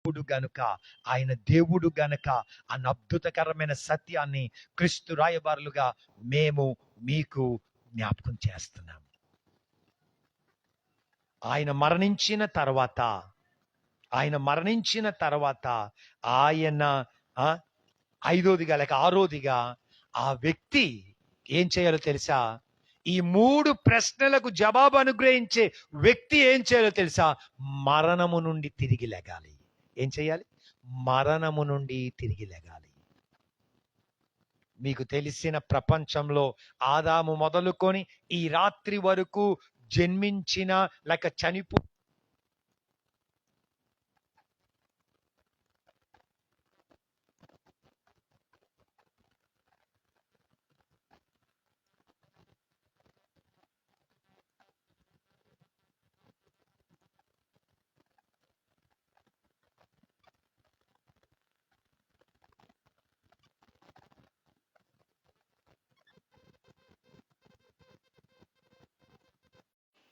గనుక, ఆయన దేవుడు గనక అన్న అద్భుతకరమైన సత్యాన్ని క్రీస్తు రాయబారులుగా మేము మీకు జ్ఞాపకం చేస్తున్నాం. ఆయన మరణించిన తర్వాత ఆయన ఐదోదిగా లేక ఆరోదిగా ఆ వ్యక్తి ఏం చేయాలో తెలుసా? ఈ 3 ప్రశ్నలకు జవాబు అనుగ్రహించే వ్యక్తి ఏం చేయాలో తెలుసా? మరణము నుండి తిరిగి లెగాలి. ఏం చేయాలి? మరణము నుండి తిరిగి లెగాలి. మీకు తెలిసిన ప్రపంచంలో ఆదాము మొదలుకొని ఈ రాత్రి వరకు జన్మించిన లేక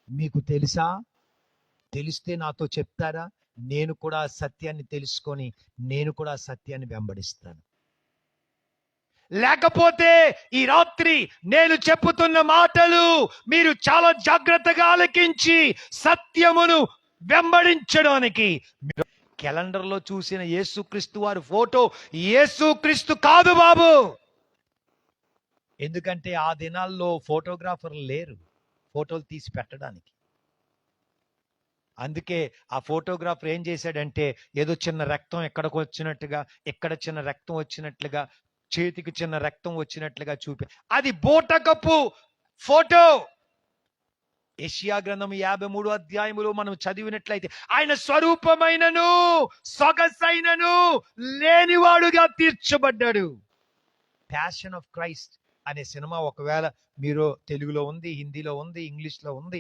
మీకు తెలుసా? తెలిస్తే నాతో చెప్తారా? నేను కూడా సత్యాన్ని తెలుసుకొని నేను కూడా సత్యాన్ని వెంబడిస్తాను. లేకపోతే ఈ రాత్రి నేను చెప్పుతున్న మాటలు మీరు చాలా జాగ్రత్తగా ఆలకించి సత్యమును వెంబడించడానికి. క్యాలెండర్లో చూసిన యేసుక్రీస్తు వారి ఫోటో యేసుక్రీస్తు కాదు బాబు. ఎందుకంటే ఆ దినాల్లో ఫోటోగ్రాఫర్లు లేరు ఫోటోలు తీసి పెట్టడానికి. అందుకే ఆ ఫోటోగ్రాఫర్ ఏం చేశాడంటే ఏదో చిన్న రక్తం ఎక్కడికి వచ్చినట్టుగా, ఎక్కడ చిన్న రక్తం వచ్చినట్లుగా, చేతికి చిన్న రక్తం వచ్చినట్లుగా అది బూటకపు ఫోటో. యెషయా గ్రంథం 53వ అధ్యాయములో మనం చదివినట్లయితే ఆయన స్వరూపమైనను సొగసైనను లేనివాడుగా తీర్చబడ్డాడు. ప్యాషన్ ఆఫ్ క్రైస్ట్ అనే సినిమా ఒకవేళ మీరు తెలుగులో ఉంది, హిందీలో ఉంది, ఇంగ్లీష్లో ఉంది,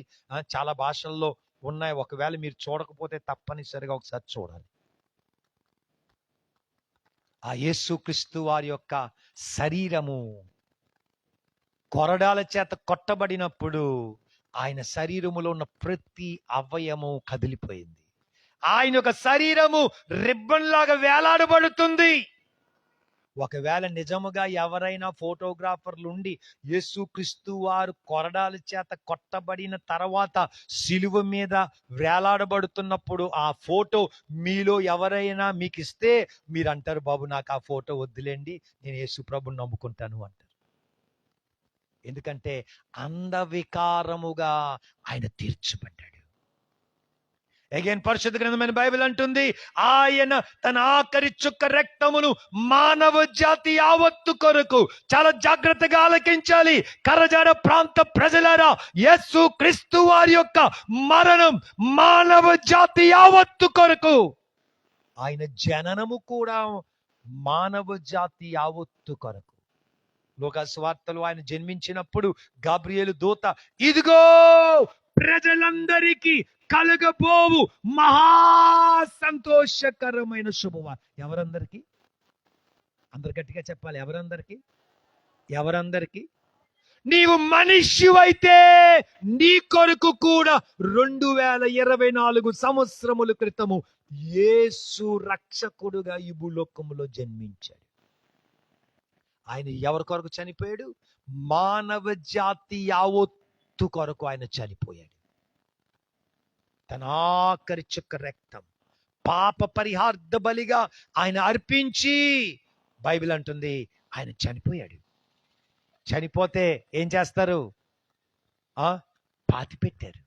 చాలా భాషల్లో ఉన్నాయి. ఒకవేళ మీరు చూడకపోతే తప్పనిసరిగా ఒకసారి చూడాలి. ఆ యేసుక్రీస్తు వారి యొక్క శరీరము కొరడాల చేత కొట్టబడినప్పుడు ఆయన శరీరములో ఉన్న ప్రతి అవయము కదిలిపోయింది. ఆయన యొక్క శరీరము రిబ్బన్ లాగా వేలాడబడుతుంది. ఒకవేళ నిజముగా ఎవరైనా ఫోటోగ్రాఫర్లు ఉండి యేసుక్రీస్తు వారు కొరడాల చేత కొట్టబడిన తర్వాత సిలువ మీద వేలాడబడుతున్నప్పుడు ఆ ఫోటో మీలో ఎవరైనా మీకు ఇస్తే మీరు అంటారు, బాబు నాకు ఆ ఫోటో వద్దులేండి, నేను యేసు ప్రభుని నమ్ముకుంటాను అంటారు. ఎందుకంటే అంధవికారముగా ఆయన తీర్చబడ్డాడు. అగైన్ పరిశుద్ధ గ్రంథమైన బైబిల్ అంటుంది, ఆయన తన ఆఖరి చుక్క రక్తమును మానవ జాతి యావత్తు కొరకు, చాలా జాగ్రత్తగా ఆలకించాలి కరజాడ ప్రాంత ప్రజలారా, యేసు క్రీస్తు వారి యొక్క మరణం మానవ జాతి యావత్తు కొరకు. ఆయన జననము కూడా మానవ జాతి యావత్తు కొరకు. లోకాసు వార్తలు ఆయన జన్మించినప్పుడు గాబ్రియేలు దూత, ఇదిగో ప్రజలందరికీ కలగబోవు మహా సంతోషకరమైన శుభవార్త. ఎవరందరికీ? అందరు గట్టిగా చెప్పాలి. ఎవరందరికీ? నీవు మనిషివైతే నీ కొరకు కూడా 2024 సంవత్సరముల క్రితము యేసు రక్షకుడుగా ఈ భూలోకములో జన్మించాడు. ఆయన ఎవరి కొరకు చనిపోయాడు? మానవ జాతి యావత్తు కొరకు ఆయన చనిపోయాడు. తన ఆఖరి చుక్క రక్తం పాప పరిహార్థ బలిగా ఆయన అర్పించి, బైబిల్ అంటుంది ఆయన చనిపోయాడు. చనిపోతే ఏం చేస్తారు? పాతి పెట్టారు.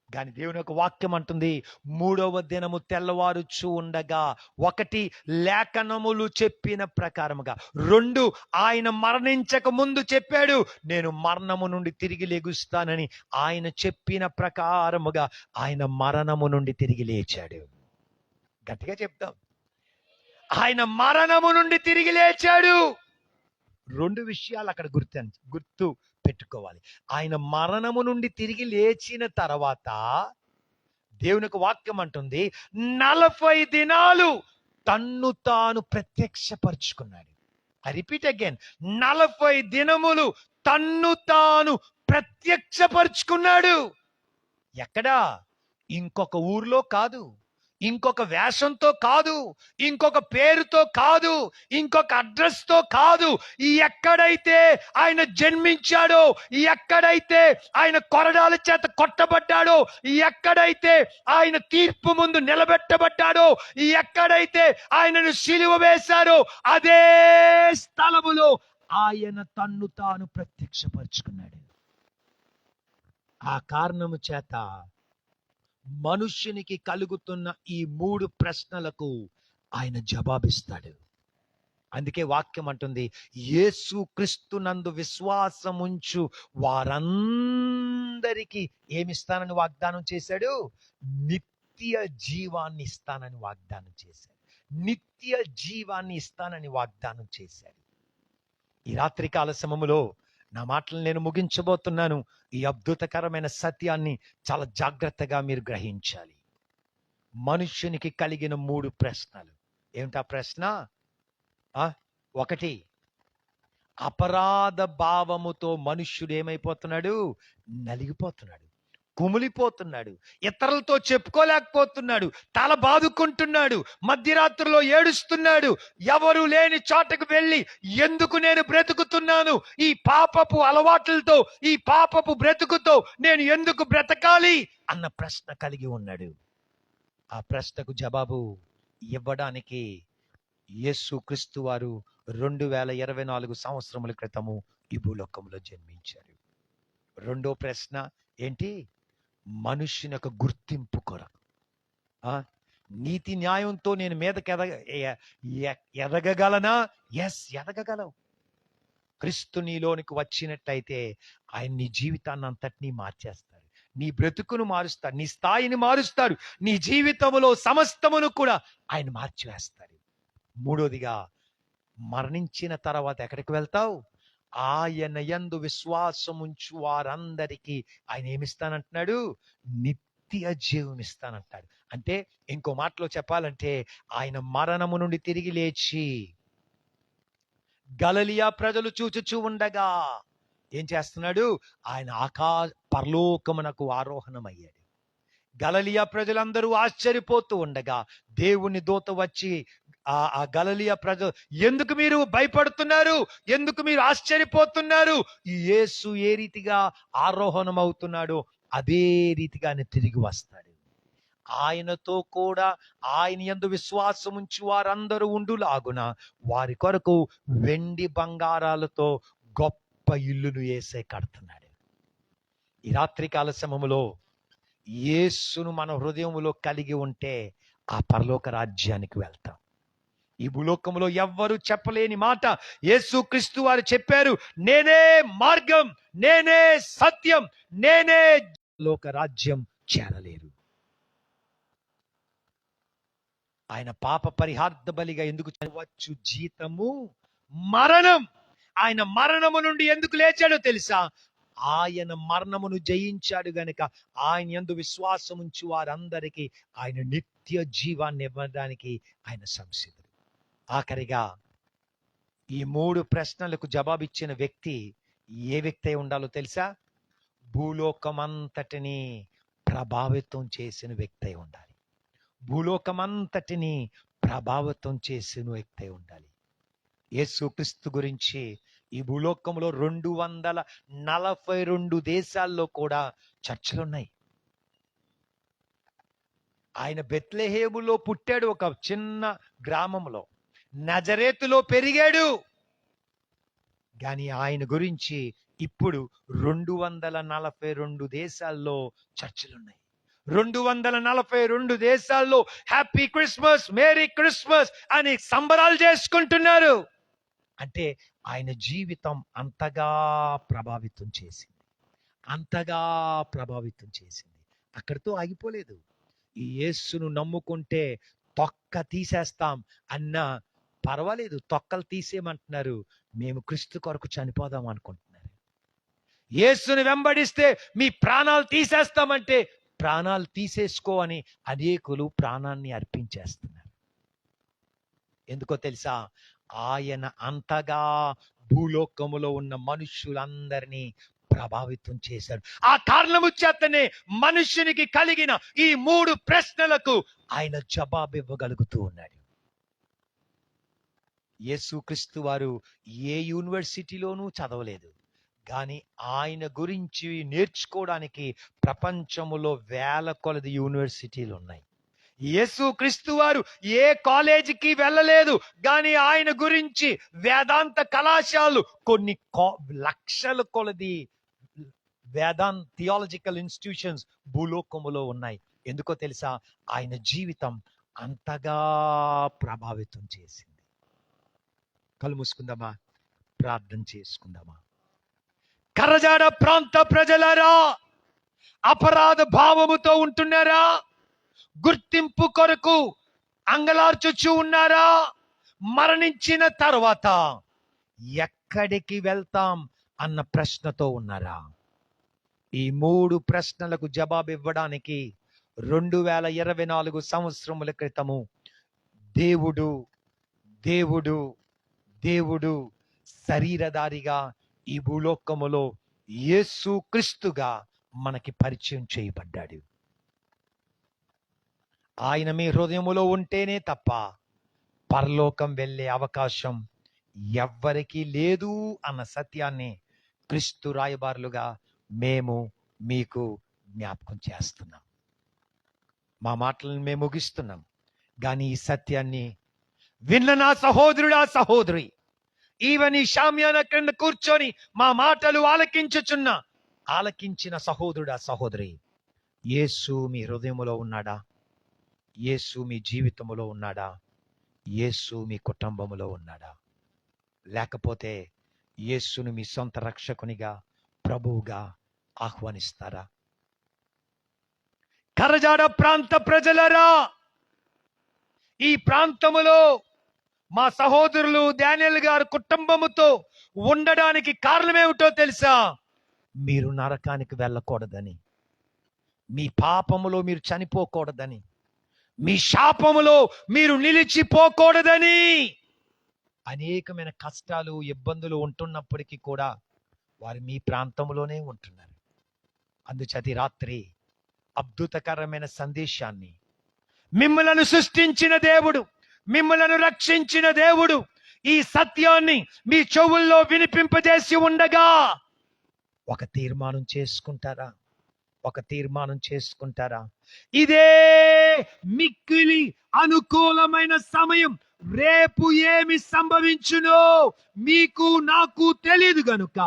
కానీ దేవుని యొక్క వాక్యం అంటుంది, 3వ దినము తెల్లవారుచు ఉండగా, 1 లేఖనములు చెప్పిన ప్రకారముగా, 2 ఆయన మరణించక ముందు చెప్పాడు, నేను మరణము నుండి తిరిగి లెగుస్తానని. ఆయన చెప్పిన ప్రకారముగా ఆయన మరణము నుండి తిరిగి లేచాడు. గట్టిగా చెప్తాం, ఆయన మరణము నుండి తిరిగి లేచాడు. 2 విషయాలు అక్కడ గుర్తు పెట్టుకోవాలి. ఆయన మరణము నుండి తిరిగి లేచిన తర్వాత దేవునికి వాక్యం అంటుంది 40 దినాలు తన్ను తాను ప్రత్యక్షపరుచుకున్నాడు. ఐ రిపీట్ అగైన్, 40 దినములు తన్ను తాను ప్రత్యక్షపరుచుకున్నాడు. ఎక్కడా? ఇంకొక ఊర్లో కాదు, ఇంకొక వేషంతో కాదు, ఇంకొక పేరుతో కాదు, ఇంకొక అడ్రస్ తో కాదు. ఎక్కడైతే ఆయన జన్మించాడో, ఎక్కడైతే ఆయన కొరడాల చేత కొట్టబడ్డాడో, ఎక్కడైతే ఆయన తీర్పు ముందు నిలబెట్టబడ్డాడో, ఎక్కడైతే ఆయనను సిలువ వేశారో, అదే స్థలములో ఆయన తన్ను తాను ప్రత్యక్షపరుచుకున్నాడు. ఆ కారణము చేత మనుష్యునికి కలుగుతున్న ఈ 3 ప్రశ్నలకు ఆయన జవాబిస్తాడు. అందుకే వాక్యం అంటుంది, యేసు క్రీస్తునందు విశ్వాసముంచు వారందరికీ ఏమిస్తానని వాగ్దానం చేశాడు? నిత్య జీవాన్ని ఇస్తానని వాగ్దానం చేశాడు. నిత్య జీవాన్ని ఇస్తానని వాగ్దానం చేశాడు. ఈ రాత్రికాల సమయములో నా మాటలు నేను ముగించబోతున్నాను. ఈ అద్భుతకరమైన సత్యాన్ని చాలా జాగ్రత్తగా మీరు గ్రహించాలి. మనుష్యునికి కలిగిన 3 ప్రశ్నలు ఏమిటా ప్రశ్న? 1, అపరాధ భావముతో మనుష్యుడు ఏమైపోతున్నాడు? నలిగిపోతున్నాడు, కుమిలిపోతున్నాడు, ఇతరులతో చెప్పుకోలేకపోతున్నాడు, తల బాదుకుంటున్నాడు, మధ్యరాత్రిలో ఏడుస్తున్నాడు, ఎవరు లేని చోటకు వెళ్ళి ఎందుకు నేను బ్రతుకుతున్నాను, ఈ పాపపు అలవాట్లతో, ఈ పాపపు బ్రతుకుతో నేను ఎందుకు బ్రతకాలి అన్న ప్రశ్న కలిగి ఉన్నాడు. ఆ ప్రశ్నకు జవాబు ఇవ్వడానికి యేసు క్రీస్తు వారు 2024 సంవత్సరముల క్రితము ఈ భూలోకంలో జన్మించారు. రెండో ప్రశ్న ఏంటి? మనుష్యుని యొక్క గుర్తింపు కొరకు. నీతి న్యాయంతో నేను మీదకి ఎదగగలనా? ఎస్, ఎదగగలవు. క్రీస్తు నీలోనికి వచ్చినట్లయితే ఆయన నీ జీవితాన్ని అంతటినీ మార్చేస్తాడు, నీ బ్రతుకును మారుస్తాడు, నీ స్థాయిని మారుస్తాడు, నీ జీవితంలో సమస్తమును కూడా ఆయన మార్చివేస్తాడు. మూడోదిగా, మరణించిన తర్వాత ఎక్కడికి వెళ్తావు? ఆయన యందు విశ్వాసముంచు వారందరికీ ఆయన ఏమిస్తానంటున్నాడు? నిత్య జీవం ఇస్తానంటాడు. అంటే ఇంకో మాటలో చెప్పాలంటే, ఆయన మరణము నుండి తిరిగి లేచి గలిలయ ప్రజలు చూచుచూ ఉండగా ఏం చేస్తున్నాడు? ఆయన పరలోకమునకు ఆరోహణమయ్యాడు. గలిలయ ప్రజలందరూ ఆశ్చర్యపోతూ ఉండగా దేవుని దూత వచ్చి ఆ గలిలయ ప్రజలు, ఎందుకు మీరు భయపడుతున్నారు? ఎందుకు మీరు ఆశ్చర్యపోతున్నారు? యేసు ఏ రీతిగా ఆరోహణం అవుతున్నాడో అదే రీతిగా ఆయన తిరిగి వస్తాడు. ఆయనతో కూడా ఆయన యందు విశ్వాసం ఉంచి వారందరూ ఉండులాగున వారి కొరకు వెండి బంగారాలతో గొప్ప ఇల్లును యేసే కడుతున్నాడు. ఈ రాత్రికాల సమయములో యేసును మన హృదయములో కలిగి ఉంటే ఆ పరలోక రాజ్యానికి వెళ్తాం. ఈ భూలోకంలో ఎవ్వరూ చెప్పలేని మాట యేసు క్రీస్తు వారు చెప్పారు, నేనే మార్గం, నేనే సత్యం, నేనే లోక రాజ్యం చేరలేరు. ఆయన పాప పరిహార్థ బలిగా ఎందుకు వచ్చు? జీతము మరణం. ఆయన మరణము నుండి ఎందుకు లేచాడో తెలుసా? ఆయన మరణమును జయించాడు గనుక ఆయన యందు విశ్వాసం ఉంచి వారందరికీ ఆయన నిత్య జీవాన్ని ఇవ్వడానికి ఆయన సంసిద్ధుడు. ఆఖరిగా ఈ 3 ప్రశ్నలకు జవాబిచ్చిన వ్యక్తి ఏ వ్యక్తి అయి ఉండాలో తెలుసా? భూలోకమంతటిని ప్రభావితం చేసిన వ్యక్తి అయి ఉండాలి. భూలోకమంతటిని ప్రభావితం చేసిన వ్యక్తి అయి ఉండాలి. యేసుక్రీస్తు గురించి ఈ భూలోకంలో 242 దేశాల్లో కూడా చర్చలున్నాయి. ఆయన బెత్లెహేములో పుట్టాడు, ఒక చిన్న గ్రామంలో. నజరేతులో పెరిగాడు. కానీ ఆయన గురించి ఇప్పుడు 242 దేశాల్లో చర్చలున్నాయి. 242 దేశాల్లో హ్యాపీ క్రిస్మస్, మేరీ క్రిస్మస్ అని సంబరాలు చేసుకుంటున్నారు. అంటే ఆయన జీవితం అంతగా ప్రభావితం చేసింది, అంతగా ప్రభావితం చేసింది. అక్కడితో ఆగిపోలేదు. ఈ యేసును నమ్ముకుంటే తొక్క తీసేస్తాం అన్నా పర్వాలేదు, తొక్కలు తీసేయమంటున్నారు. మేము క్రీస్తు కొరకు చనిపోదాం అనుకుంటున్నారు. యేసుని వెంబడిస్తే మీ ప్రాణాలు తీసేస్తామంటే ప్రాణాలు తీసేసుకో అని అనేకులు ప్రాణాన్ని అర్పించేస్తున్నారు. ఎందుకో తెలుసా? ఆయన అంతగా భూలోకములో ఉన్న మనుష్యులందరినీ ప్రభావితం చేశాడు. ఆ కారణము చేతనే మనుష్యునికి కలిగిన ఈ 3 ప్రశ్నలకు ఆయన జవాబు ఇవ్వగలుగుతూ ఉన్నాడు. యేసుక్రీస్తు వారు ఏ యూనివర్సిటీలోనూ చదవలేదు, కానీ ఆయన గురించి నేర్చుకోవడానికి ప్రపంచములో వేల కొలది యూనివర్సిటీలు ఉన్నాయి. యేసుక్రీస్తు వారు ఏ కాలేజీకి వెళ్ళలేదు, కానీ ఆయన గురించి వేదాంత కళాశాలలు కొన్ని లక్షల కొలది థియాలజికల్ ఇన్స్టిట్యూషన్స్ భూలోకములో ఉన్నాయి. ఎందుకో తెలుసా? ఆయన జీవితం అంతగా ప్రభావితం చేసింది. కళ్ళు మూసుకుందామా, ప్రార్థన చేసుకుందామా. కర్రజాడ ప్రాంత ప్రజలారా, అపరాధ భావముతో ఉంటున్నారా? గుర్తింపు కొరకు అంగలార్చుచూ ఉన్నారా? మరణించిన తర్వాత ఎక్కడికి వెళ్తాం అన్న ప్రశ్నతో ఉన్నారా? ఈ 3 ప్రశ్నలకు జవాబు ఇవ్వడానికి 2024 సంవత్సరముల క్రితము దేవుడు దేవుడు దేవుడు శరీరధారిగా ఈ భూలోకములో యేసుక్రీస్తుగా మనకి పరిచయం చేయబడ్డాడు. ఆయన మీ హృదయములో ఉంటేనే తప్ప పరలోకం వెళ్ళే అవకాశం ఎవ్వరికీ లేదు అన్న సత్యాన్ని క్రీస్తు రాయబారులుగా మేము మీకు జ్ఞాపకం చేస్తున్నాం. మా మాటలను మేము ముగిస్తున్నాం, కానీ ఈ సత్యాన్ని విన్న నా సహోదరుడా, సహోదరి, ఈవెన్ ఈ షామ్యాన క్రింద కూర్చొని మా మాటలు ఆలకించిన సహోదరుడా, సహోదరి, యేసు మీ హృదయములో ఉన్నాడా? యేసు మీ జీవితములో ఉన్నాడా? యేసు మీ కుటుంబములో ఉన్నాడా? లేకపోతే యేసును మీ సొంత రక్షకునిగా, ప్రభువుగా ఆహ్వానిస్తారా? కరజాడ ప్రాంత ప్రజలరా, ఈ ప్రాంతములో మా సహోదరులు డానియల్ గారు కుటుంబముతో ఉండడానికి కారణమేమిటో తెలుసా? మీరు నరకానికి వెళ్ళకూడదని, మీ పాపములో మీరు చనిపోకూడదని, మీ శాపములో మీరు నిలిచిపోకూడదని. అనేకమైన కష్టాలు, ఇబ్బందులు ఉంటున్నప్పటికీ కూడా వారు మీ ప్రాంతంలోనే ఉంటున్నారు. అందుచేత రాత్రి అద్భుతకరమైన సందేశాన్ని మిమ్మలను సృష్టించిన దేవుడు, మిమ్మలను రక్షించిన దేవుడు ఈ సత్యాన్ని మీ చెవుల్లో వినిపింపజేసి ఉండగా ఒక తీర్మానం చేసుకుంటారా? ఒక తీర్మానం చేసుకుంటారా? ఇదే మిక్కిలి అనుకూలమైన సమయం. రేపు ఏమి సంభవించునో మీకు నాకు తెలియదు గనుక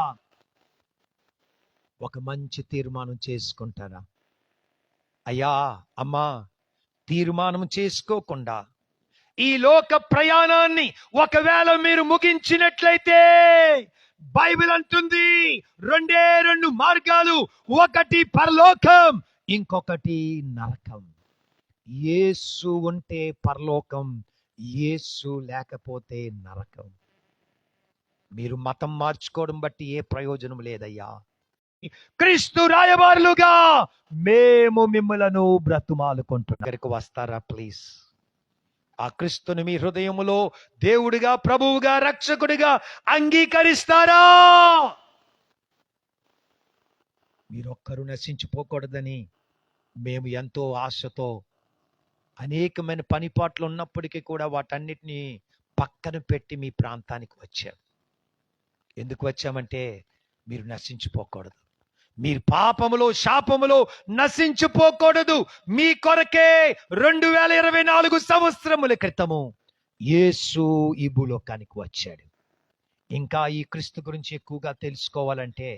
ఒక మంచి తీర్మానం చేసుకుంటారా? అయ్యా, అమ్మా, తీర్మానం చేసుకోకుండా ఈ లోక ప్రయాణాన్ని ఒకవేళ మీరు ముగించినట్లయితే బైబిల్ అంటుంది 2 మార్గాలు, ఒకటి పరలోకం, ఇంకొకటి నరకం. యేసు ఉంటే పరలోకం, యేసు లేకపోతే నరకం. మీరు మతం మార్చుకోవడం బట్టి ఏ ప్రయోజనం లేదయ్యా. క్రీస్తు రాయబారులుగా మేము మిమ్మలను బ్రతుమాలుకుంటున్నాం. దగ్గరికి వస్తారా ప్లీజ్? ఆ క్రీస్తుని మీ హృదయములో దేవుడిగా, ప్రభువుగా, రక్షకుడిగా అంగీకరిస్తారా? మీరొక్కరు నశించిపోకూడదని మేము ఎంతో ఆశతో అనేకమైన పనిపాట్లు ఉన్నప్పటికీ కూడా వాటన్నిటినీ పక్కన పెట్టి మీ ప్రాంతానికి వచ్చాం. ఎందుకు వచ్చామంటే మీరు నశించిపోకూడదు, మీరు పాపములో, శాపములో నశించిపోకూడదు. మీ కొరకే 2024 సంవత్సరముల క్రితము యేసు ఈ భూలోకానికి వచ్చాడు. ఇంకా ఈ క్రీస్తు గురించి ఎక్కువగా తెలుసుకోవాలంటే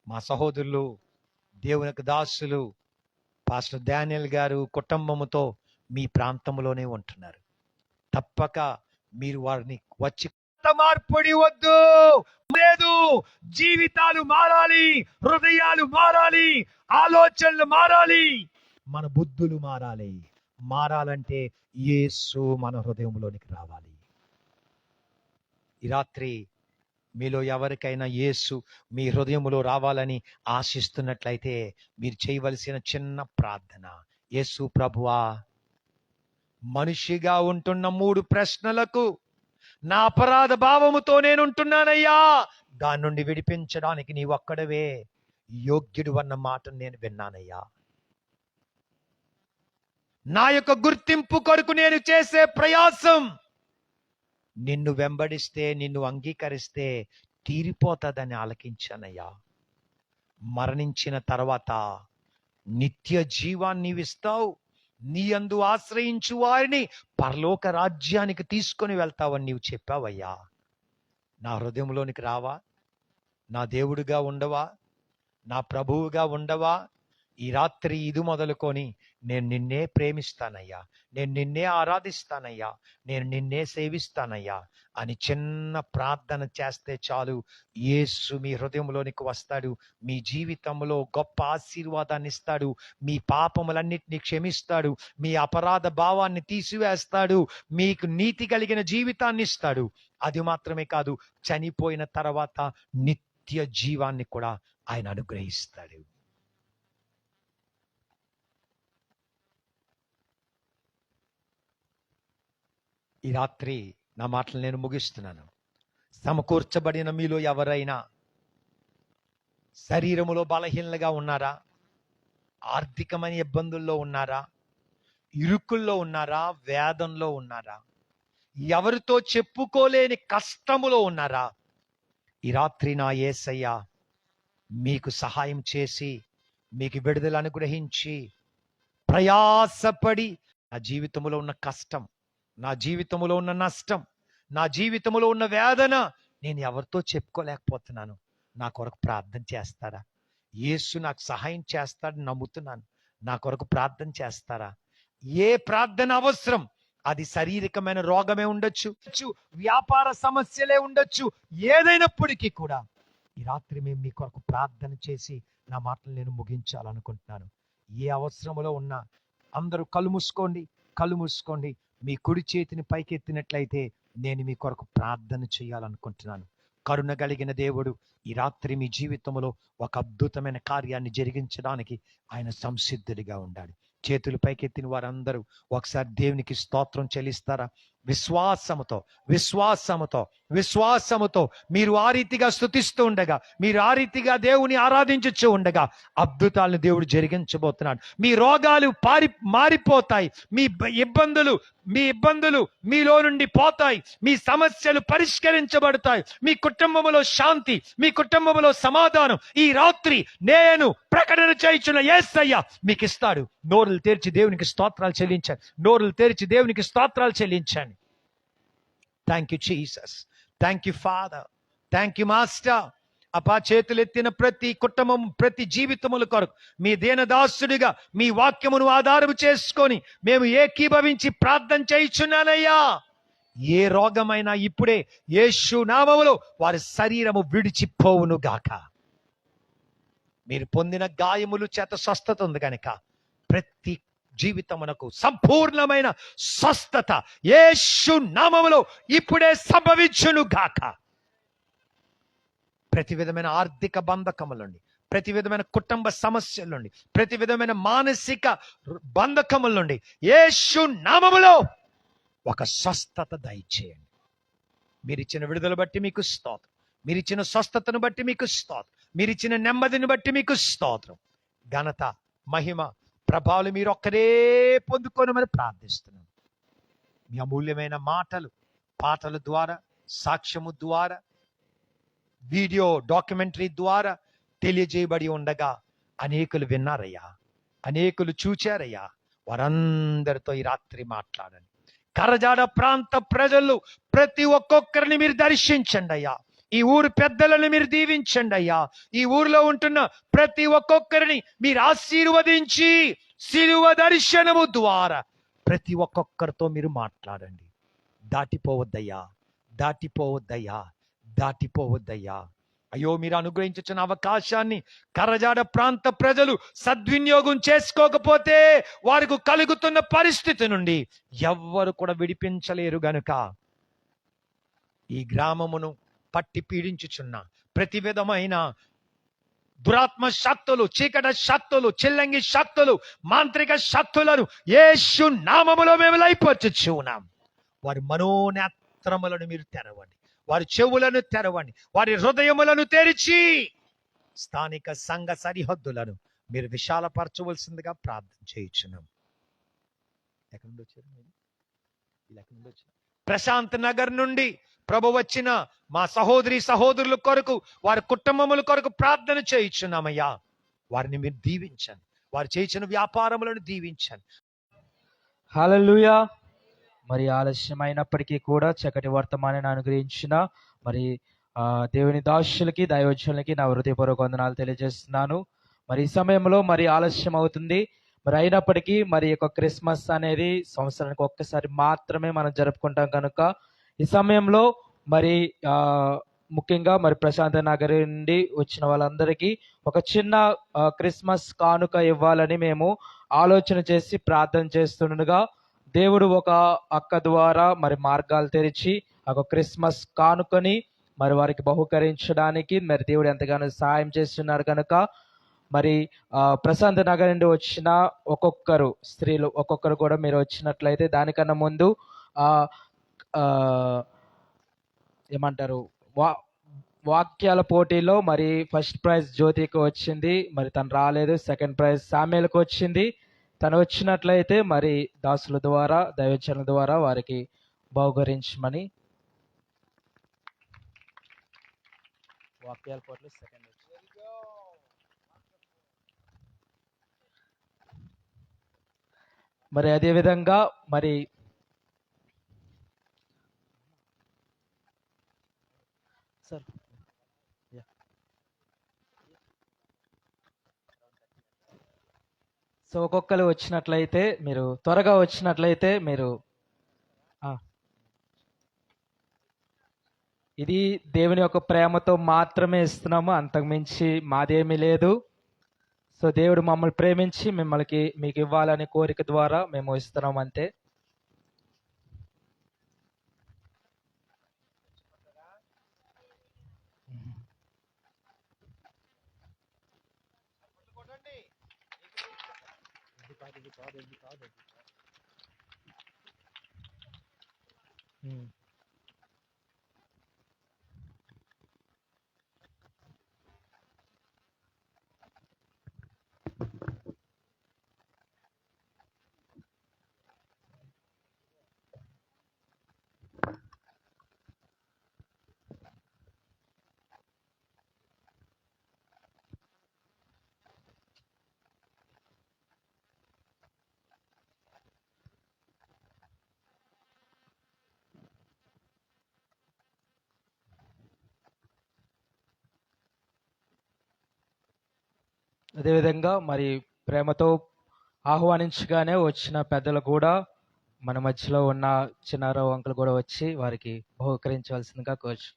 మా సహోదరులు, దేవునికి దాసులు పాస్టర్ డానియల్ గారు కుటుంబముతో మీ ప్రాంతంలోనే ఉంటున్నారు. తప్పక మీరు వారిని వచ్చి మార్పుడి వద్దు లేదు. జీవితాలు మారాలి, హృదయాలు మారాలి, ఆలోచనలు మారాలి, మన బుద్ధులు మారాలి. మారాలంటే యేసు మన హృదయంలోనికి రావాలి. ఈ రాత్రి మీలో ఎవరికైనా యేసు మీ హృదయంలో రావాలని ఆశిస్తున్నట్లయితే మీరు చేయవలసిన చిన్న ప్రార్థన, యేసు ప్రభువా, మనిషిగా ఉంటున్న 3 ప్రశ్నలకు నా అపరాధ భావముతో నేనుంటున్నానయ్యా, దాని నుండి విడిపించడానికి నీ ఒక్కడవే యోగ్యుడు అన్న మాటను నేను విన్నానయ్యా. నా యొక్క గుర్తింపు కొరకు నేను చేసే ప్రయాసం నిన్ను వెంబడిస్తే, నిన్ను అంగీకరిస్తే తీరిపోతుందని ఆలకించానయ్యా. మరణించిన తర్వాత నిత్య జీవాన్ని నీవిస్తావు, నీ యందు ఆశ్రయించు వారిని పరలోక రాజ్యానికి తీసుకొని వెళ్తావని నీవు చెప్పావయ్యా. నా హృదయంలోనికి రావా? నా దేవుడిగా ఉండవా? నా ప్రభువుగా ఉండవా? ఈ రాత్రి ఇది మొదలుకొని నేను నిన్నే ప్రేమిస్తానయ్యా, నేను నిన్నే ఆరాధిస్తానయ్యా, నేను నిన్నే సేవిస్తానయ్యా అని చిన్న ప్రార్థన చేస్తే చాలు, యేసు మీ హృదయంలోనికి వస్తాడు, మీ జీవితంలో గొప్ప ఆశీర్వాదాన్ని ఇస్తాడు, మీ పాపములన్నిటినీ క్షమిస్తాడు, మీ అపరాధ భావాన్ని తీసివేస్తాడు, మీకు నీతి కలిగిన జీవితాన్ని ఇస్తాడు. అది మాత్రమే కాదు, చనిపోయిన తర్వాత నిత్య జీవాన్ని కూడా ఆయన అనుగ్రహిస్తాడు. ఈ రాత్రి నా మాటలు నేను ముగిస్తున్నాను. సమకూర్చబడిన మీలో ఎవరైనా శరీరములో బలహీనలుగా ఉన్నారా? ఆర్థికమైన ఇబ్బందుల్లో ఉన్నారా? ఇరుకుల్లో ఉన్నారా? వేదంలో ఉన్నారా? ఎవరితో చెప్పుకోలేని కష్టములో ఉన్నారా? ఈ రాత్రి నా యేసయ్య మీకు సహాయం చేసి మీకు విడుదల అనుగ్రహించి, ప్రయాసపడి నా జీవితంలో ఉన్న కష్టం, నా జీవితంలో ఉన్న నష్టం, నా జీవితంలో ఉన్న వేదన నేను ఎవరితో చెప్పుకోలేకపోతున్నాను, నా కొరకు ప్రార్థన చేస్తారా? యేసు నాకు సహాయం చేస్తాడని నమ్ముతున్నాను, నా కొరకు ప్రార్థన చేస్తారా? ఏ ప్రార్థన అవసరం, అది శారీరకమైన రోగమే ఉండొచ్చు, వ్యాపార సమస్యలే ఉండొచ్చు, ఏదైనప్పటికీ కూడా ఈ రాత్రి మేము మీ కొరకు ప్రార్థన చేసి నా మాటలు నేను ముగించాలనుకుంటున్నాను. ఏ అవసరములో ఉన్నా అందరూ కళ్ళు మూసుకోండి. మీ కుడి చేతిని పైకెత్తినట్లయితే నేను మీ కొరకు ప్రార్థన చేయాలనుకుంటున్నాను. కరుణ కలిగిన దేవుడు ఈ రాత్రి మీ జీవితంలో ఒక అద్భుతమైన కార్యాన్ని జరిగించడానికి ఆయన సంసిద్ధుడిగా ఉండాలి. చేతులు పైకెత్తిన వారందరూ ఒకసారి దేవునికి స్తోత్రం చెల్లిస్తారా? విశ్వాసముతో మీరు ఆ రీతిగా స్తుతిస్తూ ఉండగా, మీరు ఆ రీతిగా దేవుని ఆరాధించుచూ ఉండగా అద్భుతాలను దేవుడు జరిగించబోతున్నాడు. మీ రోగాలు మారిపోతాయి, మీ ఇబ్బందులు మీలో నుండి పోతాయి, మీ సమస్యలు పరిష్కరించబడతాయి, మీ కుటుంబంలో శాంతి, మీ కుటుంబంలో సమాధానం ఈ రాత్రి నేను ప్రకటన చేయుచున్న యేసయ్య మీకు ఇస్తాడు. నోరులు తెరిచి దేవునికి స్తోత్రాలు చెల్లించండి. Thank you Jesus, thank you father, thank you master. అపా, చేతులెత్తిన ప్రతి కుటుంబం, ప్రతి జీవితముల కొరకు మీ దీనదాసుడిగా మీ వాక్యమును ఆధారము చేసుకొని మేము ఏకీభవించి ప్రార్థన చేయుచున్నానయ్యా. ఏ రోగమైనా ఇప్పుడే యేసు నామములో వారి శరీరము విడిచిపోవును గాక. మీరు పొందిన గాయములు చేత స్వస్థత ఉంది కనుక ప్రతి జీవితమునకు సంపూర్ణమైన స్వస్థత యేసు నామములో ఇప్పుడే సంభవించును గాక. ప్రతి విధమైన ఆర్థిక బంధకముల నుండి, ప్రతి విధమైన కుటుంబ సమస్యల నుండి, ప్రతి విధమైన మానసిక బంధకముల నుండి యేసు నామములో ఒక స్వస్థత దయచేయండి. మీరిచ్చిన విడుదల బట్టి మీకు స్తోత్రం, మీరిచ్చిన స్వస్థతను బట్టి మీకు స్తోత్రం, మీరిచ్చిన నెమ్మదిని బట్టి మీకు స్తోత్రం. ఘనత, మహిమ, ప్రభావాలు మీరు ఒక్కరే పొందుకోనమని ప్రార్థిస్తున్నాను. మీ అమూల్యమైన మాటలు పాటల ద్వారా, సాక్ష్యము ద్వారా, వీడియో డాక్యుమెంటరీ ద్వారా తెలియజేయబడి ఉండగా అనేకులు విన్నారయ్యా, అనేకులు చూచారయ్యా. వారందరితో ఈ రాత్రి మాట్లాడండి. కరజాడ ప్రాంత ప్రజలు ప్రతి ఒక్కొక్కరిని మీరు దర్శించండి అయ్యా. ఈ ఊరు పెద్దలను మీరు దీవించండి అయ్యా. ఈ ఊరిలో ఉంటున్న ప్రతి ఒక్కొక్కరిని మీరు ఆశీర్వదించి శిలువ దర్శనము ద్వారా ప్రతి ఒక్కొక్కరితో మీరు మాట్లాడండి. దాటిపోవద్దయ్యా. అయ్యో, మీరు అనుగ్రహించిన అవకాశాన్ని కరజాడ ప్రాంత ప్రజలు సద్వినియోగం చేసుకోకపోతే వారికి కలుగుతున్న పరిస్థితి నుండి ఎవ్వరు కూడా విడిపించలేరు గనుక ఈ గ్రామమును పట్టి పీడించుచున్న ప్రతి విధమైన దురాత్మ శక్తులు, చీకట శక్తులు, చిల్లంగి శక్తులు, మాంత్రిక శక్తులను యేసు నామములో మేము లయపరచుచున్నాం. వారి మనోనేత్రములను మీరు తెరవండి, వారి చెవులను తెరవండి, వారి హృదయములను తెరిచి స్థానిక సంఘ సరిహద్దులను మీరు విశాలపరచవలసిందిగా ప్రార్థన చేయించున్నాం. ఎక్కడి నుండి వచ్చారు మీరు? ప్రశాంత్ నగర్ నుండి ప్రభు వచ్చిన మా సహోదరి సహోదరుల కొరకు, వారి కుటుంబముల కొరకు ప్రార్థన చేయించున్నామయ్యా. వారిని మీరు దీవించండి, వారు చేయించిన వ్యాపారములను దీవించండి. హల్లెలూయా. మరి ఆలస్యమైనప్పటికీ కూడా చక్కటి వర్తమానాన్ని అనుగ్రహించిన మరి దేవుని దాసులకి దైవజనులకి నా హృదయపూర్వక వందనాలు తెలియజేస్తున్నాను. మరి ఈ సమయంలో మరి ఆలస్యం అవుతుంది, మరి అయినప్పటికీ మరి యొక్క క్రిస్మస్ అనేది సంవత్సరానికి ఒక్కసారి మాత్రమే మనం జరుపుకుంటాం కనుక ఈ సమయంలో మరి ముఖ్యంగా మరి ప్రశాంత నగర్ నుండి వచ్చిన వాళ్ళందరికీ ఒక చిన్న క్రిస్మస్ కానుక ఇవ్వాలని మేము ఆలోచన చేసి ప్రార్థన చేస్తుండగా దేవుడు ఒక అక్క ద్వారా మరి మార్గాలు తెరిచి ఒక క్రిస్మస్ కానుకని మరి వారికి బహుకరించడానికి మరి దేవుడు ఎంతగానో సహాయం చేస్తున్నారు కనుక మరి ప్రశాంత్ నగర్ నుండి వచ్చిన ఒక్కొక్కరు స్త్రీలు ఒక్కొక్కరు కూడా మీరు వచ్చినట్లయితే దానికన్నా ముందు ఏమంటారు వాక్యాల పోటీలో మరి ఫస్ట్ ప్రైజ్ జ్యోతికి వచ్చింది, మరి తను రాలేదు. సెకండ్ ప్రైజ్ సామ్యులకు వచ్చింది. తను వచ్చినట్లయితే మరి దాసుల ద్వారా దైవజనుల ద్వారా వారికి బహుకరించమని. వాక్యాల పోటీలో సెకండ్ మరి అదేవిధంగా మరి సార్ సో ఒక్కొక్కరు వచ్చినట్లయితే మీరు త్వరగా వచ్చినట్లయితే మీరు ఇది దేవుని యొక్క ప్రేమతో మాత్రమే ఇస్తున్నాము, అంతకుమించి మాదేమీ లేదు. సో దేవుడు మమ్మల్ని ప్రేమించి మీకు ఇవ్వాలనే కోరిక ద్వారా మేము ఇస్తున్నాం అంతే. అదేవిధంగా మరి ప్రేమతో ఆహ్వానించగానే వచ్చిన పెద్దలు కూడా మన మధ్యలో ఉన్న చిన్నారావు అంకులు కూడా వచ్చి వారికి బహుకరించవలసిందిగా కోచ్.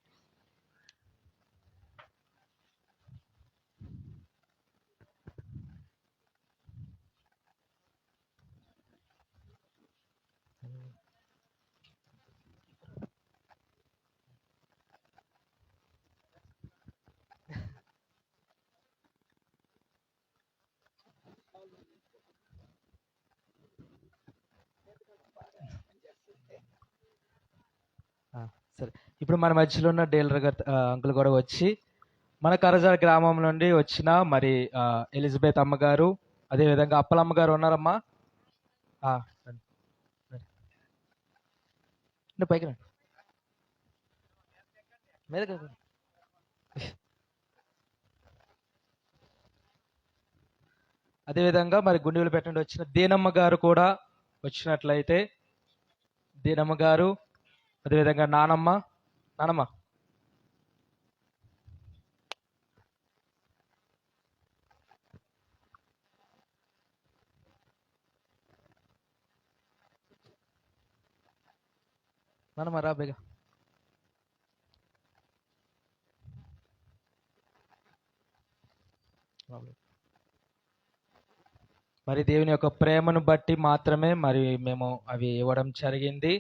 సరే, ఇప్పుడు మన మధ్యలో ఉన్న డీలర్ అంకుల్ కూడా వచ్చి మన కరజాల గ్రామం నుండి వచ్చిన మరి ఎలిజబెత్ అమ్మగారు, అదేవిధంగా అప్పలమ్మ గారు ఉన్నారమ్మా. పైకి రండి, మీద అదేవిధంగా మరి గుండెలు పెట్టండి వచ్చిన దీనమ్మ గారు కూడా వచ్చినట్లయితే దీనమ్మ గారు, అదేవిధంగా నానమ్మ రాబేగా. మరి దేవుని యొక్క ప్రేమను బట్టి మాత్రమే మరి మేము అవి ఇవ్వడం జరిగింది.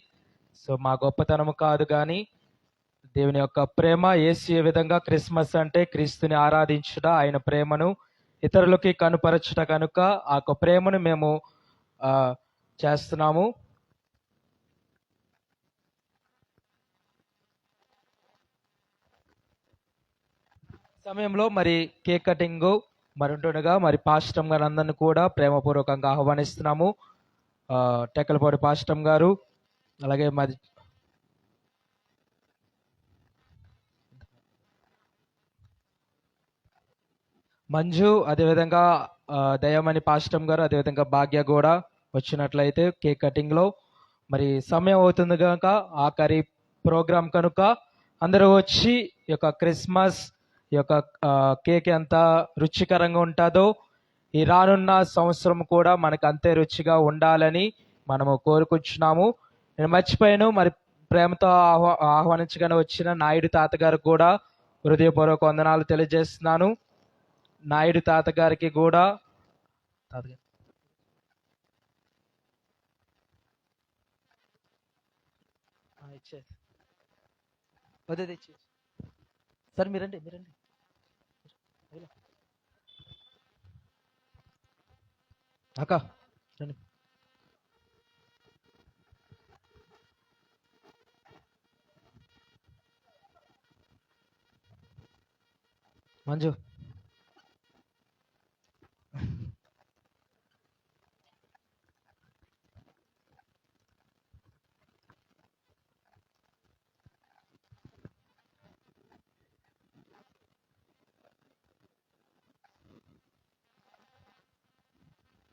సో మా గొప్పతనము కాదు, కానీ దేవుని యొక్క ప్రేమ. యేసు ఏ విధంగా క్రిస్మస్ అంటే క్రీస్తుని ఆరాధించుట, ఆయన ప్రేమను ఇతరులకి కనుపరచుట కనుక ఆ యొక్క ప్రేమను మేము చేస్తున్నాము. సమయంలో మరి కేక్ కటింగ్ మరి ఉంటుండగా మరి పాస్టమ్ గారు అందరిని కూడా ప్రేమపూర్వకంగా ఆహ్వానిస్తున్నాము. టెక్కలపాటి పాస్టమ్ గారు, అలాగే మరి మంజు, అదేవిధంగా దయామణి పాస్టమ్ గారు, అదేవిధంగా భాగ్య కూడా వచ్చినట్లయితే కేక్ కటింగ్ లో మరి సమయం అవుతుంది కనుక ఆఖరి ప్రోగ్రాం కనుక అందరూ వచ్చి ఈ యొక్క క్రిస్మస్ ఈ యొక్క కేక్ ఎంత రుచికరంగా ఉంటుందో ఈ రానున్న సంవత్సరం కూడా మనకు అంతే రుచిగా ఉండాలని మనము కోరుకుంటున్నాము. నేను మర్చిపోయాను, మరి ప్రేమతో ఆహ్వానించగానే వచ్చిన నాయుడు తాతగారు కూడా హృదయపూర్వక వందనాలు తెలియజేస్తున్నాను. నాయుడు తాతగారికి కూడా సార్ మీరండి అక్క రండి. మంజు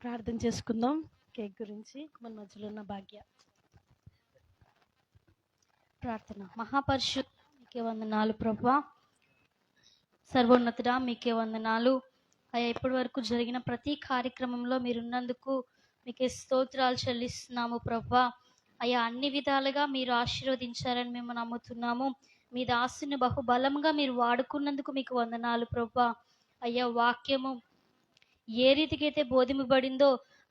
ప్రార్థన చేసుకుందాం. కేక్ గురించి మన మధ్యలో ఉన్న భాగ్య. ప్రార్థన. మహాపరిశుద్ధ మీకే వందనాలు ప్రభువా, సర్వోన్నతుడా మీకే వందనాలు అయ్యా. ఇప్పటి వరకు జరిగిన ప్రతి కార్యక్రమంలో మీరున్నందుకు మీకే స్తోత్రాలు చెల్లిస్తున్నాము ప్రభువా. అయ్యా, అన్ని విధాలుగా మీరు ఆశీర్వదించారని మేము నమ్ముతున్నాము. మీ దాసుని బహుబలంగా మీరు వాడుకున్నందుకు మీకు వందనాలు ప్రభువా. అయ్యా, వాక్యము ఏ రీతికైతే బోధింపబడిందో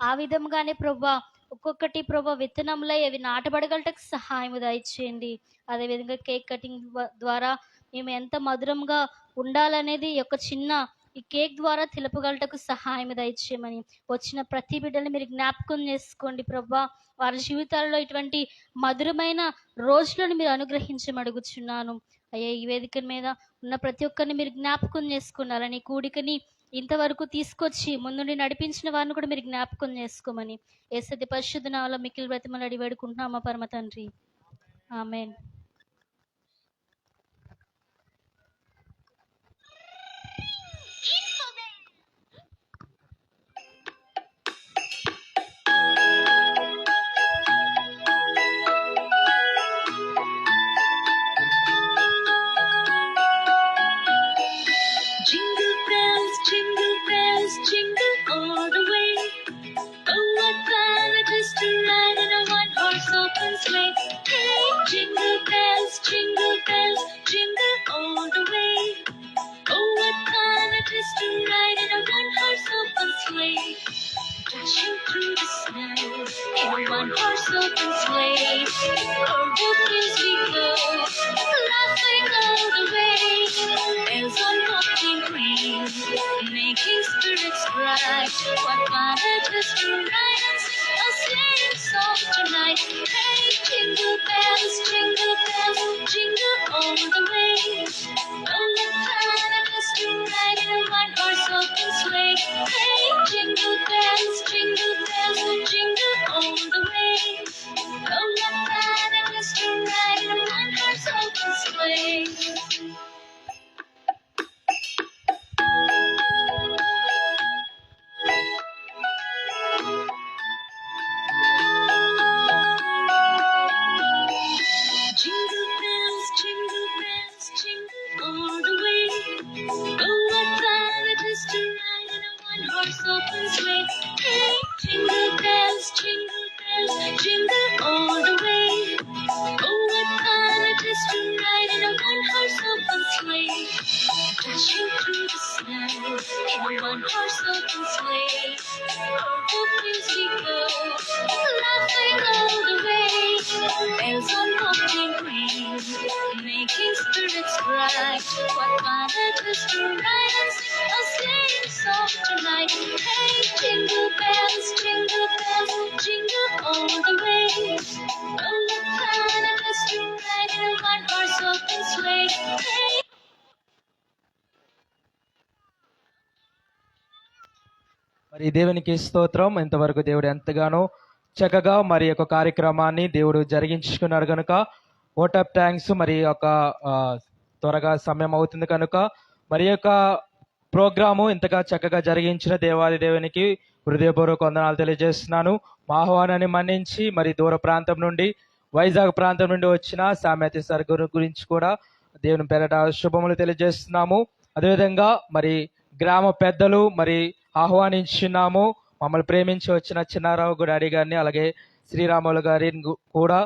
ఆ విధంగానే ప్రభా ఒక్కొక్కటి ప్రభా విత్తనంలో అవి నాటబడగలటకు సహాయం దయచేయండి. అదేవిధంగా కేక్ కటింగ్ ద్వారా మేము ఎంత మధురంగా ఉండాలనేది ఒక చిన్న ఈ కేక్ ద్వారా తెలుపగలటకు సహాయం దయచేయమని వచ్చిన ప్రతి బిడ్డని మీరు జ్ఞాపకం చేసుకోండి ప్రభా. వారి జీవితాల్లో ఇటువంటి మధురమైన రోజులను మీరు అనుగ్రహించమడుగుచున్నాను అయ్యా. ఈ వేదిక మీద ఉన్న ప్రతి ఒక్కరిని మీరు జ్ఞాపకం చేసుకున్నారని కూడికని ఇంతవరకు తీసుకొచ్చి ముందుండి నడిపించిన వారిని కూడా మీరు జ్ఞాపకం చేసుకోమని యేసయ్య పరిశుద్ధ నామములో మిక్కిలి బ్రతిమలాడి వేడుకుంటున్నామా పరమ తండ్రి, ఆమేన్. Jingle bells, jingle all the way. Oh, what fun it is to ride in a one-horse open sleigh. Hey, jingle bells, jingle all the way. Oh, what fun it is to ride in a one-horse open sleigh. Dashing through the snow in a one-horse open sleigh. Oh, what feels we go, laughing all the way. Bells on bobtail ring, making spirits bright. What fun it is to ride and sing a sleighing song tonight. Hey, jingle bells, jingle all the way. Oh, what fun it is to ride in a one-horse open sleigh. Hey, jingle bells, jingle all the way. Oh, what fun it is to ride in a one-horse open sleigh. Jingle bells, jingle all the way. Oh, what fun it is to ride in a one-horse open sleigh. Hey, jingle bells, jingle all the way. Oh, what fun it is to ride in a one-horse open sleigh. Dashing through the snow in a one-horse open sleigh. Oh, what feels we go, laughing all the way. Bells on bobtail ring, making spirits bright. What fun it is to ride and sing a sleighing song tonight. Hey, jingle bells, jingle all the way. Oh, what fun it is to ride in a one-horse open sleigh. Hey. మరి దేవునికి స్తోత్రం. ఇంతవరకు దేవుడు ఎంతగానో చక్కగా మరి యొక్క కార్యక్రమాన్ని దేవుడు జరిగించుకున్నాడు కనుక ఓట్ ఆఫ్ థ్యాంక్స్. మరి యొక్క త్వరగా సమయం అవుతుంది కనుక మరి యొక్క ప్రోగ్రాము ఇంతగా చక్కగా జరిగించిన దేవాది దేవునికి హృదయపూర్వక వందనాలు తెలియజేస్తున్నాను. మా ఆహ్వానాన్ని మన్నించి మరి దూర ప్రాంతం నుండి వైజాగ్ ప్రాంతం నుండి వచ్చిన సామ్యతి సార్ గురించి కూడా దేవుని పేరట శుభములు తెలియజేస్తున్నాము. అదేవిధంగా మరి గ్రామ పెద్దలు మరి ఆహ్వానించున్నాము. మమ్మల్ని ప్రేమించి వచ్చిన చిన్నారావు డాడీ గారిని అలాగే శ్రీరాములు గారిని కూడా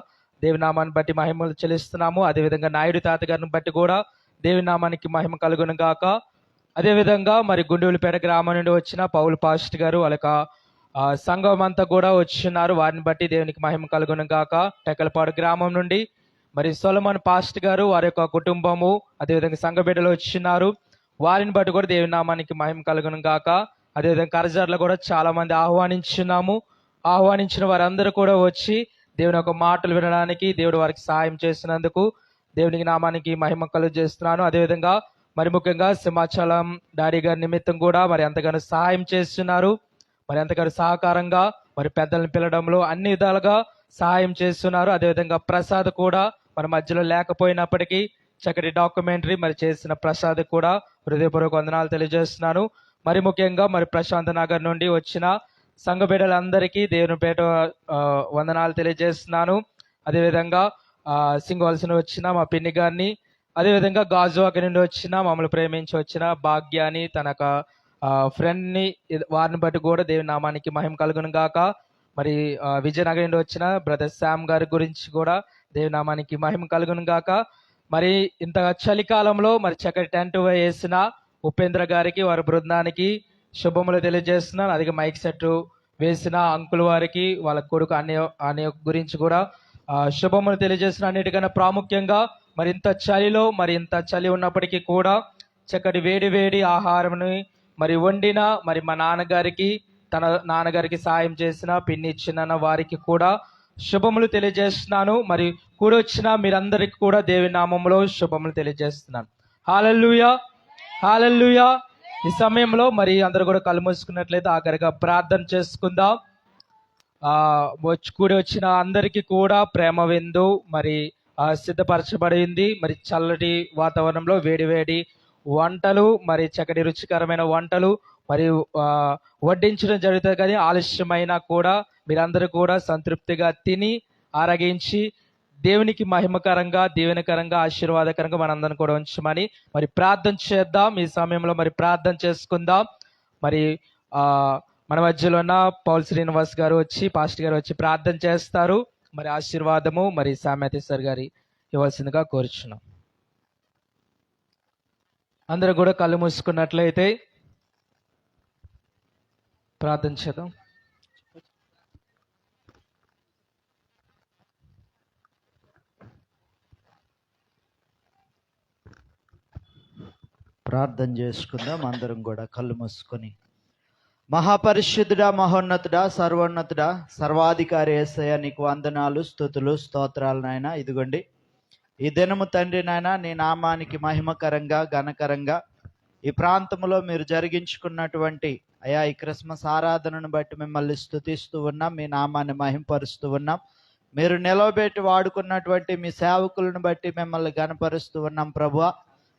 దేవుని నామాన్ని బట్టి మహిమలు చెల్లిస్తున్నాము. అదేవిధంగా నాయుడు తాత గారిని బట్టి కూడా దేవుని నామానికి మహిమ కలుగును గాక. అదేవిధంగా మరి గుండెలపేట గ్రామం నుండి వచ్చిన పౌలు పాస్ట్ గారు అలాగే సంఘం అంతా కూడా వచ్చిన్నారు. వారిని బట్టి దేవునికి మహిమ కలుగును గాక. టెక్కలపాడు గ్రామం నుండి మరి సొలమన్ పాస్ట్ గారు వారి యొక్క కుటుంబము అదేవిధంగా సంఘ బిడ్డలు వచ్చినారు. వారిని బట్టి కూడా దేవుని నామానికి మహిమ కలుగును గాక. అదేవిధంగా కరజార్లో కూడా చాలా మంది ఆహ్వానించున్నాము. ఆహ్వానించిన వారందరూ కూడా వచ్చి దేవుని యొక్క మాటలు వినడానికి దేవుడు వారికి సహాయం చేసినందుకు దేవునికి నామానికి మహిమ కలుగు చేస్తున్నాను. అదేవిధంగా మరి ముఖ్యంగా సింహాచలం డాడీ గారి నిమిత్తం కూడా మరి ఎంతగానో సహాయం చేస్తున్నారు. మరి ఎంతగానో సహకారంగా మరి పెద్దలను పిలవడంలో అన్ని విధాలుగా సహాయం చేస్తున్నారు. అదేవిధంగా ప్రసాద్ కూడా మన మధ్యలో లేకపోయినప్పటికీ చక్కటి డాక్యుమెంటరీ మరి చేసిన ప్రసాద్ కూడా హృదయపూర్వక వందనాలు తెలియజేస్తున్నాను. మరి ముఖ్యంగా మరి ప్రశాంత్ నగర్ నుండి వచ్చిన సంఘ బిడ్డలందరికీ దేవుని పేట వందనాలు తెలియజేస్తున్నాను. అదేవిధంగా సింగవలసిన వచ్చిన మా పిన్ని గారిని, అదేవిధంగా గాజువాక నుండి వచ్చిన మమ్మల్ని ప్రేమించి వచ్చిన భాగ్యాన్ని తన ఫ్రెండ్ని వారిని బట్టి కూడా దేవుని నామానికి మహిమ కలుగును గాక. మరి విజయనగరం నుండి వచ్చిన బ్రదర్ శామ్ గారి గురించి కూడా దేవుని నామానికి మహిమ కలుగును గాక. మరి ఇంత చలికాలంలో మరి చక్కటి టెంట్ వేసిన ఉపేంద్ర గారికి వారి బృందానికి శుభములు తెలియజేస్తున్నాను. అలాగే మైక్ సెట్ వేసిన అంకుల్ వారికి వాళ్ళ కొడుకు అనే గురించి కూడా శుభములు తెలియజేస్తున్నాను. అన్నిటికన్నా ప్రాముఖ్యంగా మరి ఇంత చలిలో మరి ఇంత చలి ఉన్నప్పటికీ కూడా చక్కటి వేడి వేడి ఆహారంని మరి వండిన మరి మా నాన్నగారికి తన నాన్నగారికి సాయం చేసిన పిన్ని ఇచ్చిన వారికి కూడా శుభములు తెలియజేస్తున్నాను. మరి కూడొచ్చిన మీరందరికీ కూడా దేవుని నామములో శుభములు తెలియజేస్తున్నాను. హల్లెలూయా, హల్లెలూయా. ఈ సమయంలో మరి అందరూ కూడా కళ్ళు మూసుకున్నట్లయితే ఆఖరిగా ప్రార్థన చేసుకుందాం. కూడి వచ్చిన అందరికీ కూడా ప్రేమ విందు మరి సిద్ధపరచబడింది. మరి చల్లటి వాతావరణంలో వేడి వేడి వంటలు మరి చక్కటి రుచికరమైన వంటలు మరి వడ్డించడం జరుగుతుంది. కానీ ఆలస్యమైనా కూడా మీరందరూ కూడా సంతృప్తిగా తిని ఆరగించి దేవునికి మహిమకరంగా దీవెనకరంగా ఆశీర్వాదకరంగా మనందరం కూడా ఉంచమని మరి ప్రార్థన చేద్దాం. ఈ సమయంలో మరి ప్రార్థన చేసుకుందాం. మరి మన మధ్యలో ఉన్న పౌల్ శ్రీనివాస్ గారు వచ్చి పాస్టర్ గారు వచ్చి ప్రార్థన చేస్తారు. మరి ఆశీర్వాదము మరి సామ్యతేశ్వర్ గారి ఇవ్వాల్సిందిగా కోరుచున్నాం. అందరూ కూడా కళ్ళు మూసుకున్నట్లయితే ప్రార్థన చేద్దాం. ప్రార్థన చేసుకుందాం. అందరం కూడా కళ్ళు మూసుకొని. మహాపరిశుద్ధుడా, మహోన్నతుడా, సర్వోన్నతుడా, సర్వాధికారి యేసయ్య నీకు వందనాలు, స్తుతులు, స్తోత్రాలు నాయన. ఇదిగోండి ఈ దినము తండ్రి నాయన నీ నామానికి మహిమకరంగా ఘనకరంగా ఈ ప్రాంతంలో మీరు జరిగించుకున్నటువంటి అయా ఈ క్రిస్మస్ ఆరాధనను బట్టి మిమ్మల్ని స్తుతిస్తూ ఉన్నాం, మీ నామాన్ని మహింపరుస్తూ ఉన్నాం. మీరు నిలవబెట్టి వాడుకున్నటువంటి మీ సేవకులను బట్టి మిమ్మల్ని ఘనపరుస్తూ ఉన్నాం ప్రభువా.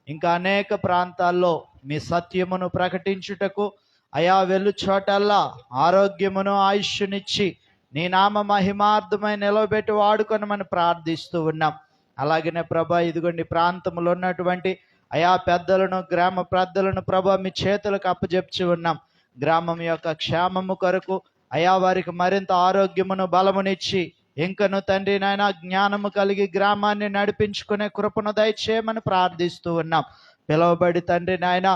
ఇంకా అనేక ప్రాంతాల్లో మీ సత్యమును ప్రకటించుటకు అయా వెళ్ళు చోటల్లా ఆరోగ్యమును ఆయుష్నిచ్చి నీ నామ మహిమార్థమై నిలవబెట్టి వాడుకొనమని ప్రార్థిస్తూ ఉన్నాం. అలాగనే ప్రభా ఇదిగోండి ప్రాంతంలో ఉన్నటువంటి అయా పెద్దలను గ్రామ పెద్దలను ప్రభా మీ చేతులకు అప్పజెప్చి ఉన్నాం. గ్రామం యొక్క క్షేమము కొరకు అయా వారికి మరింత ఆరోగ్యమును బలమునిచ్చి ఇంకను తండ్రి నాయన జ్ఞానము కలిగి గ్రామాన్ని నడిపించుకునే కృపను దయచేయమని ప్రార్థిస్తూ ఉన్నాం. పిలువబడి తండ్రి నాయన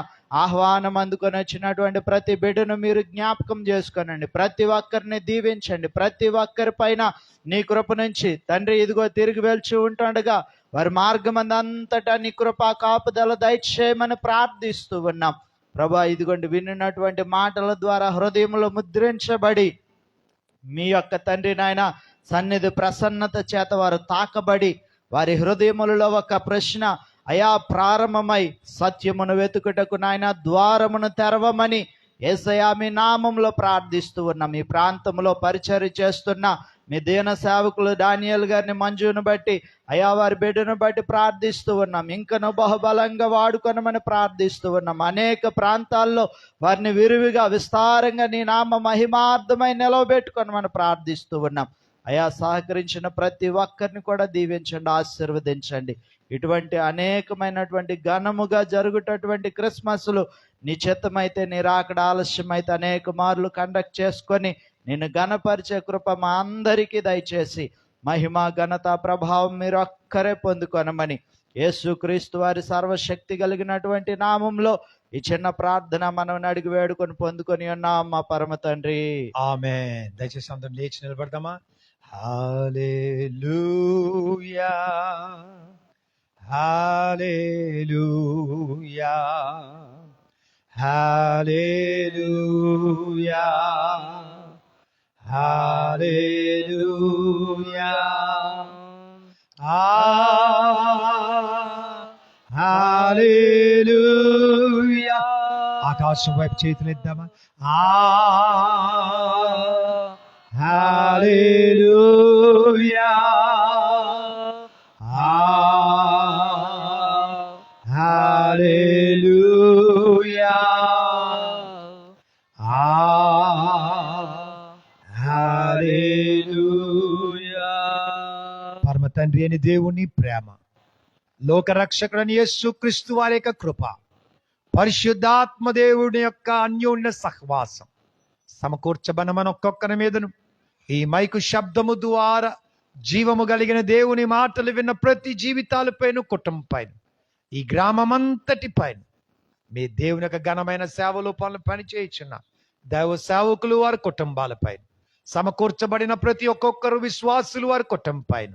ఆహ్వానం అందుకొని వచ్చినటువంటి ప్రతి బిడ్డను మీరు జ్ఞాపకం చేసుకోనండి. ప్రతి ఒక్కరిని దీవించండి. ప్రతి ఒక్కరి పైన నీ కృప నుంచి తండ్రి ఇదిగో తిరిగి వెళ్చి ఉంటుండగా వారి మార్గం అంతటా నీ కృప కాపుదల దయచేయమని ప్రార్థిస్తూ ఉన్నాం. ప్రభా ఇదిగోండి విన్నటువంటి మాటల ద్వారా హృదయంలో ముద్రించబడి మీ యొక్క తండ్రి నాయన సన్నిధి ప్రసన్నత చేత వారు తాకబడి వారి హృదయములలో ఒక ప్రశ్న అయా ప్రారంభమై సత్యమును వెతుకుటకు నాయన ద్వారమును తెరవమని యేసయ్యా మీ నామంలో ప్రార్థిస్తూ ఉన్నాం. ఈ ప్రాంతంలో పరిచర్య చేస్తున్న మీ దీన సేవకులు డానియేల్ గారిని, మంజును బట్టి, అయా వారి బిడ్డను బట్టి ప్రార్థిస్తూ ఉన్నాం. ఇంకను బహుబలంగా వాడుకొనమని ప్రార్థిస్తూ ఉన్నాం. అనేక ప్రాంతాల్లో వారిని విరివిగా విస్తారంగా నీ నామ మహిమార్థమై నిలవబెట్టుకొనమని ప్రార్థిస్తూ ఉన్నాం. అయా సహకరించిన ప్రతి ఒక్కరిని కూడా దీవించండి, ఆశీర్వదించండి. ఇటువంటి అనేకమైనటువంటి ఘనముగా జరుగుటటువంటి క్రిస్మస్లు నీ చిత్తమైతే, నీ రాకడ ఆలస్యమైతే అనేక మార్లు కండక్ట్ చేసుకొని నిన్ను ఘనపరిచే కృప మా అందరికీ దయచేసి మహిమ, ఘనత, ప్రభావం మీరు ఒక్కరే పొందుకొనమని యేసుక్రీస్తు వారి సర్వశక్తి కలిగినటువంటి నామంలో ఈ చిన్న ప్రార్థన మనం అడిగి వేడుకొని పొందుకొని ఉన్నాం మా పరమ తండ్రి. ఆమేన్. దయచేసి అందరం లేచి నిలబడదామా? హల్లెలూయా, హల్లెలూయా, హల్లెలూయా, హల్లెలూయా, హల్లెలూయా. ఆకాశం వైపు చేతులు ఎద్దామా? హల్లెలూయా, హల్లెలూయా, హల్లెలూయా. పరమ తండ్రి అని దేవుని ప్రేమ, లోకరక్షకుడని యేసుక్రీస్తు వారి యొక్క కృప, పరిశుద్ధాత్మ దేవుని యొక్క అన్యోన్య సహవాసం సమకూర్చబన మన ఒక్కొక్కరి మీదను ఈ మైకు శబ్దము ద్వారా జీవము కలిగిన దేవుని మాటలు విన్న ప్రతి జీవితాలపైన, కుటుంబం పైన, ఈ గ్రామమంతటి పైన మీ దేవుని యొక్క ఘనమైన సేవలు పని చేయించున్న దైవ సేవకులు వారి కుటుంబాలపైన, సమకూర్చబడిన ప్రతి ఒక్కొక్కరు విశ్వాసులు వారి కుటుంబం పైన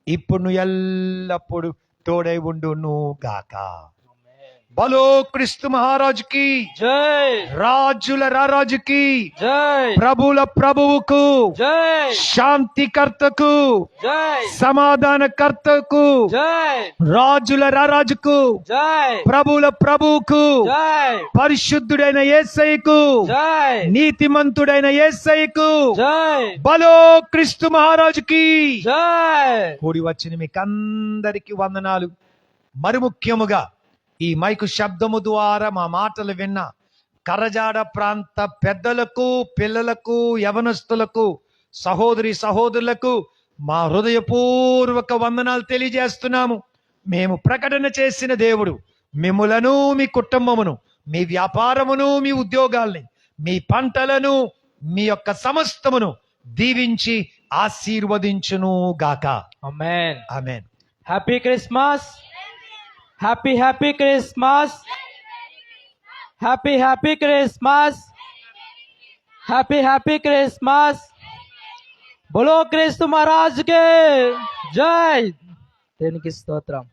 ఇప్పుడు ఎల్లప్పుడు తోడై ఉండును గాక. బలో క్రీస్తు మహారాజుకి జై, రాజుల రారాజుకి జై, ప్రభుల ప్రభువుకు జై, శాంతికర్తకు జై, సమాధానకర్తకు, జై, రాజుల రారాజుకు, జై, ప్రభుల ప్రభువుకు, జై, పరిశుద్ధుడైన యేసయ్యకు, జై, నీతిమంతుడైన యేసయ్యకు, జై, బలో క్రీస్తు మహారాజుకి. జై. కూడి వచ్చిన మీకు అందరికి వందనాలు. మరి ముఖ్యముగా ఈ మైకు శబ్దము ద్వారా మా మాటలు విన్న కరజాడ ప్రాంత పెద్దలకు, పిల్లలకు, యవనస్తులకు, సహోదరి సహోదరులకు మా హృదయపూర్వక వందనాలు తెలియజేస్తున్నాము. మేము ప్రకటన చేసిన దేవుడు మిమ్ములను, మీ కుటుంబమును, మీ వ్యాపారమును, మీ ఉద్యోగాల్ని, మీ పంటలను, మీ యొక్క సమస్తమును దీవించి ఆశీర్వదించును గాక. Amen. Amen. Happy Christmas, happy happy Christmas, happy happy Christmas, happy happy Christmas. బోలో క్రీస్తు మహారాజ్ కే జై. దేనికి స్తోత్రం.